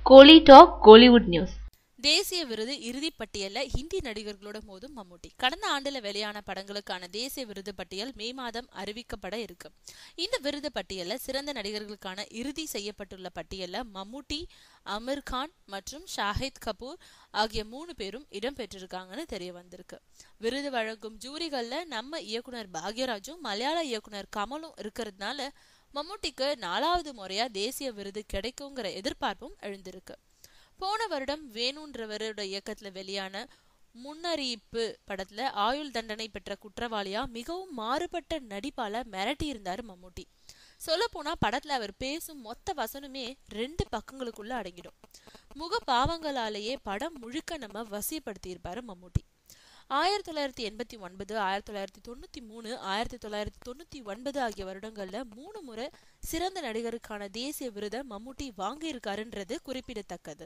கோலி talk Kollywood news. தேசிய விருது இறுதி பட்டியல்ல ஹிந்தி நடிகர்களோட மோதும் மம்முட்டி. கடந்த ஆண்டுல வெளியான படங்களுக்கான தேசிய விருது பட்டியல் மே மாதம் அறிவிக்கப்பட இருக்கு. இந்த விருது பட்டியல்ல சிறந்த நடிகர்களுக்கான இறுதி செய்யப்பட்டுள்ள பட்டியல்ல மம்முட்டி, அமீர் கான் மற்றும் ஷாஹித் கபூர் ஆகிய 3 பேரும் இடம் பெற்றிருக்காங்கன்னு தெரிய வந்திருக்கு. விருது வழங்கும் ஜூரிகள்ல நம்ம இயக்குனர் பாக்யராஜும் மலையாள இயக்குனர் கமலும் இருக்கிறதுனால மம்முட்டிக்கு 4வது முறையா தேசிய விருது கிடைக்குங்கிற எதிர்பார்ப்பும் எழுந்திருக்கு. போன வருடம் வேணுன்றவரோட இயக்கத்துல வெளியான முன்னறியிப்பு படத்துல ஆயுள் தண்டனை பெற்ற குற்றவாளியா மிகவும் மாறுபட்ட நடிப்பால மிரட்டி இருந்தாரு மம்முட்டி. சொல்ல போனா படத்துல அவர் பேசும் மொத்த வசனமே 2 பக்கங்களுக்குள்ள அடங்கிடும். முக பாவங்களாலேயே படம் முழுக்க நம்ம வசியப்படுத்தி இருப்பாரு மம்முட்டி. 1989, 1993, 1999 ஆகிய வருடங்கள்ல 3 முறை சிறந்த நடிகருக்கான தேசிய விருதை மம்முட்டி வாங்கியிருக்காருன்றது குறிப்பிடத்தக்கது.